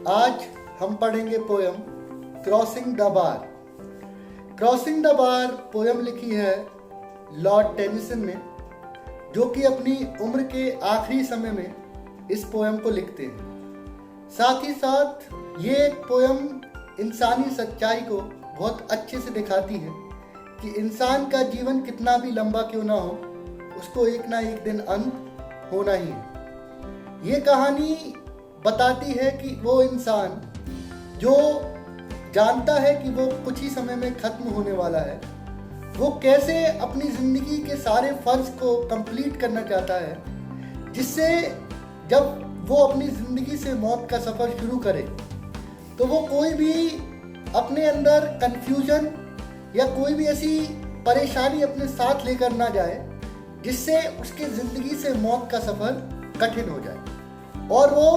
आज हम पढ़ेंगे poem crossing the bar. Crossing the bar poem लिखी है लॉर्ड टेनिसन ने, जो कि अपनी उम्र के आखिरी समय में इस पोयम को लिखते हैं। साथ ही साथ ये एक पोयम इंसानी सच्चाई को बहुत अच्छे से दिखाती है कि इंसान का जीवन कितना भी लंबा क्यों ना हो, उसको एक ना एक दिन अंत होना ही है। ये कहानी बताती है कि वो इंसान जो जानता है कि वो कुछ ही समय में ख़त्म होने वाला है, वो कैसे अपनी ज़िंदगी के सारे फ़र्ज़ को कंप्लीट करना चाहता है, जिससे जब वो अपनी ज़िंदगी से मौत का सफ़र शुरू करे तो वो कोई भी अपने अंदर कन्फ्यूजन या कोई भी ऐसी परेशानी अपने साथ लेकर ना जाए जिससे उसके ज़िंदगी से मौत का सफ़र कठिन हो जाए। और वो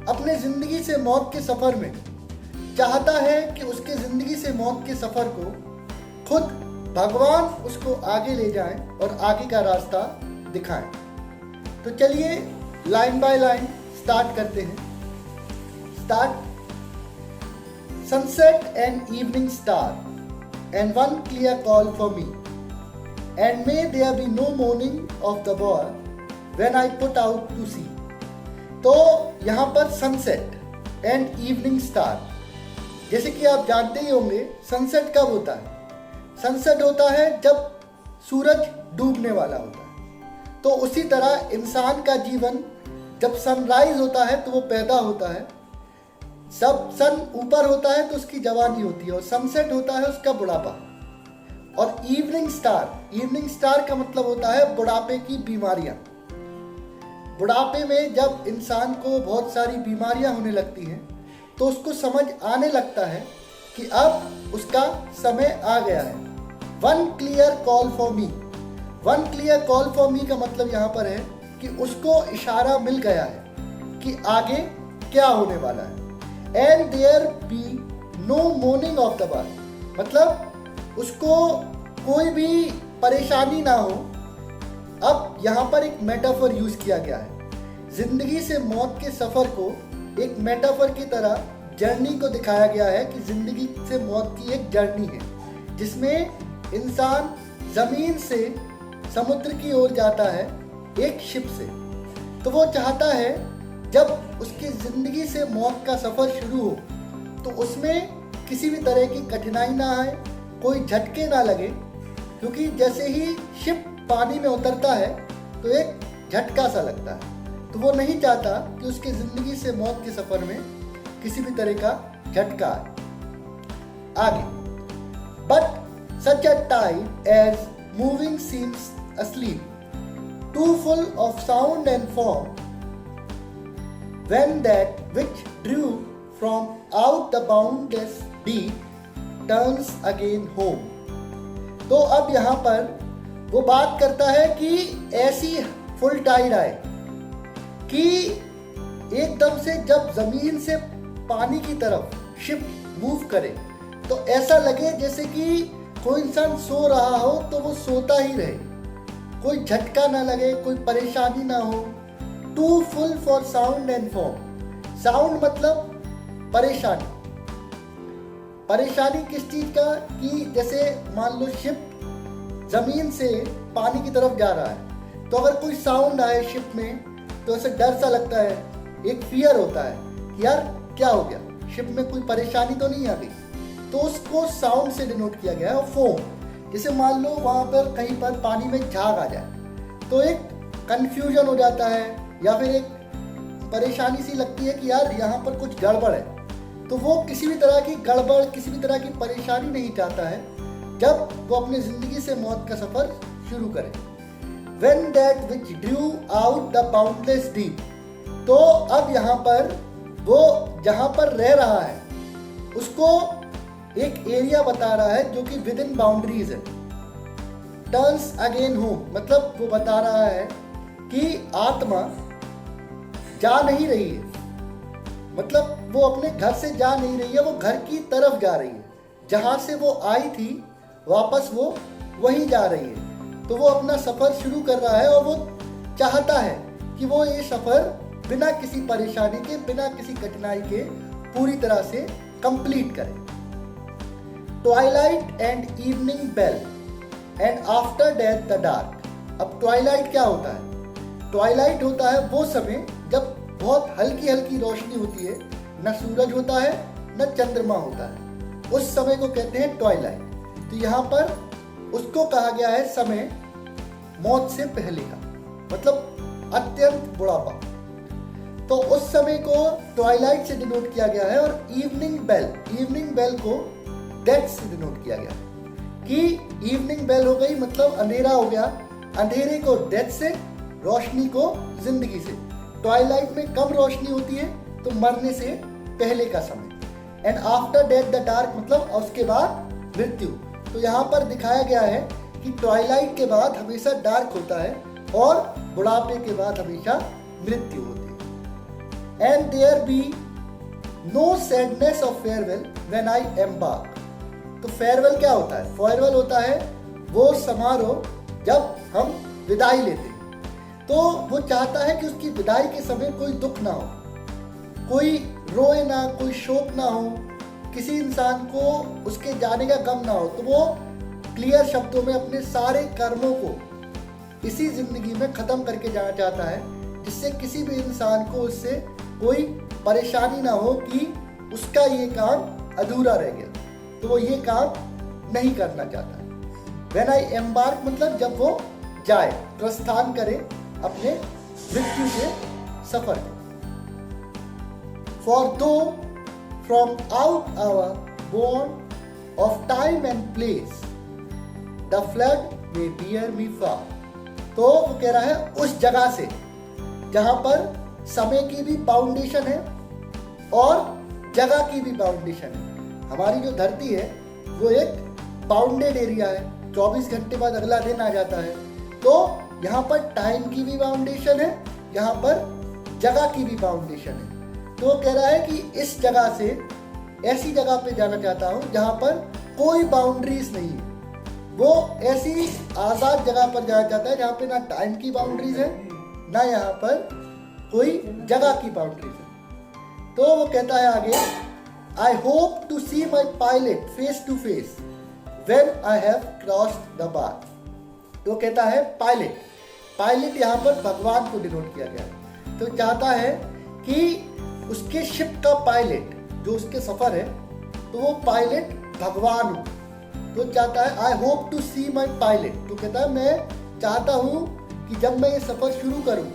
अपने ज़िंदगी से मौत के सफ़र में चाहता है कि उसके ज़िंदगी से मौत के सफ़र को खुद भगवान उसको आगे ले जाएं और आगे का रास्ता दिखाएं। तो चलिए लाइन बाय लाइन स्टार्ट करते हैं। Start. Sunset and evening star and one clear call for me and may there be no moaning of the bar when I put out to sea. तो यहाँ पर सनसेट एंड इवनिंग स्टार, जैसे कि आप जानते ही होंगे सनसेट कब होता है। सनसेट होता है जब सूरज डूबने वाला होता है। तो उसी तरह इंसान का जीवन जब सनराइज होता है तो वो पैदा होता है, जब सन ऊपर होता है तो उसकी जवानी होती है, और सनसेट होता है उसका बुढ़ापा। और इवनिंग स्टार का मतलब होता है बुढ़ापे की बीमारियां। बुढ़ापे में जब इंसान को बहुत सारी बीमारियां होने लगती हैं तो उसको समझ आने लगता है कि अब उसका समय आ गया है। One clear call for me. One clear call for मी का मतलब यहाँ पर है कि उसको इशारा मिल गया है कि आगे क्या होने वाला है। And there be no moaning of the bar, मतलब उसको कोई भी परेशानी ना हो। अब यहाँ पर एक मेटाफर यूज किया गया है। जिंदगी से मौत के सफर को एक मेटाफर की तरह जर्नी को दिखाया गया है कि जिंदगी से मौत की एक जर्नी है, जिसमें इंसान जमीन से समुद्र की ओर जाता है एक शिप से। तो वो चाहता है जब उसकी जिंदगी से मौत का सफर शुरू हो तो उसमें किसी भी तरह की कठिनाई ना आए, कोई झटके ना लगे, क्योंकि जैसे ही शिप पानी में उतरता है तो एक झटका सा लगता है। तो वो नहीं चाहता कि उसकी ज़िंदगी से मौत के सफ़र में किसी भी तरह का झटका आए। आगे। But such a tide as moving seems asleep, too full of sound and form, when that which drew from out the boundless deep turns again home। तो अब यहाँ पर वो बात करता है कि ऐसी फुल टाइड आए कि एकदम से जब जमीन से पानी की तरफ शिप मूव करे तो ऐसा लगे जैसे कि कोई इंसान सो रहा हो तो वो सोता ही रहे, कोई झटका ना लगे, कोई परेशानी ना हो। Too full for sound and foam. Sound मतलब परेशानी। परेशानी किस चीज का कि जैसे मान लो शिप जमीन से पानी की तरफ जा रहा है, तो अगर कोई साउंड आए शिप में तो ऐसे डर सा लगता है, एक फियर होता है कि यार क्या हो गया, शिप में कोई परेशानी तो नहीं आ गई। तो उसको साउंड से डिनोट किया गया है। और फोम, जैसे मान लो वहाँ पर कहीं पर पानी में झाग आ जाए तो एक कन्फ्यूजन हो जाता है या फिर एक परेशानी सी लगती है कि यार यहाँ पर कुछ गड़बड़ है। तो वो किसी भी तरह की गड़बड़, किसी भी तरह की परेशानी नहीं चाहता है जब वो अपनी ज़िंदगी से मौत का सफ़र शुरू करे। When that which drew out the boundless deep। तो अब यहाँ पर वो जहाँ पर रह रहा है उसको एक एरिया बता रहा है जो कि विद इन बाउंड्रीज है। टर्न्स अगेन होम, मतलब वो बता रहा है कि आत्मा जा नहीं रही है, मतलब वो अपने घर से जा नहीं रही है, वो घर की तरफ जा रही है। जहाँ से वो आई थी वापस वो वहीं जा रही है। तो वो अपना सफ़र शुरू कर रहा है और वो चाहता है कि वो ये सफ़र बिना किसी परेशानी के, बिना किसी कठिनाई के पूरी तरह से कंप्लीट करें। Twilight and evening bell and after death the dark. अब ट्वाइलाइट क्या होता है? ट्वाइलाइट होता है वो समय जब बहुत हल्की हल्की रोशनी होती है, न सूरज होता है न चंद्रमा होता है, उस समय को कहते हैं ट्वाइलाइट। तो यहाँ पर उसको कहा गया है समय मौत से पहले का, मतलब अत्यंत बुढ़ापा। तो उस समय को ट्वाइलाइट से डिनोट किया गया है। और इवनिंग बेल को डेथ से डिनोट किया गया कि इवनिंग बेल हो गई मतलब अंधेरा हो गया, अंधेरे को डेथ से, रोशनी को जिंदगी से। ट्वाइलाइट में कम रोशनी होती है तो मरने से पहले का समय। And after death the dark मतलब उसके बाद मृत्यु। तो यहाँ पर दिखाया गया है कि ट्वाइलाइट के बाद हमेशा डार्क होता है और बुढ़ापे के बाद हमेशा मृत्यु होती है। And there be no sadness of farewell when I embark. तो फेयरवेल क्या होता है? फेयरवेल होता है वो समारोह जब हम विदाई लेते हैं। तो वो चाहता है कि उसकी विदाई के समय कोई दुख ना हो, कोई रोए ना, कोई शोक ना हो, किसी इंसान को उसके जाने का गम ना हो। तो वो क्लियर शब्दों में अपने सारे कर्मों को इसी जिंदगी में खत्म करके जाना चाहता है, जिससे किसी भी इंसान को उससे कोई परेशानी ना हो कि उसका ये काम अधूरा रह गया, तो वो ये काम नहीं करना चाहता। व्हेन आई एम्बार्क मतलब जब वो जाए, प्रस्थान करे अपने मृत्यु के सफर को। For though from out our bourne of time and place the flood may bear me far. तो वो कह रहा है उस जगह से जहां पर समय की भी बाउंडेशन है और जगह की भी बाउंडेशन है। हमारी जो धरती है वो एक बाउंडेड एरिया है, 24 घंटे बाद अगला दिन आ जाता है। तो यहाँ पर टाइम की भी बाउंडेशन है, यहाँ पर जगह की भी बाउंडेशन है। तो वो कह रहा है कि इस जगह से ऐसी जगह पे जाना चाहता हूँ जहाँ पर कोई बाउंड्रीज नहीं है। वो ऐसी आज़ाद जगह पर जाना चाहता है जहाँ पे ना टाइम की बाउंड्रीज है ना यहाँ पर कोई जगह की बाउंड्रीज है। तो वो कहता है आगे, I hope to see my pilot face to face when I have crossed the bar. तो कहता है पायलट यहाँ पर भगवान को डिनोट किया गया है। तो चाहता है कि उसके शिप का पायलट जो उसके सफर है, तो वो पायलट भगवान हो। तो चाहता है I hope to see my pilot. तो कहता है मैं चाहता हूँ कि जब मैं ये सफर शुरू करूँ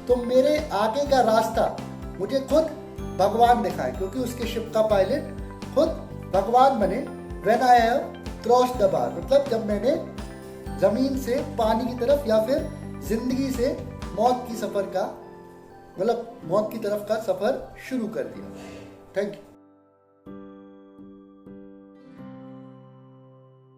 तो मेरे आगे का रास्ता मुझे खुद भगवान दिखाए, क्योंकि उसके शिप का पायलट खुद भगवान बने। When I have crossed the bar मतलब जब मैंने जमीन से पानी की तरफ या फिर जिंदगी से मौत की सफर का मतलब मौत की तरफ का सफर शुरू कर दिया। Thank you.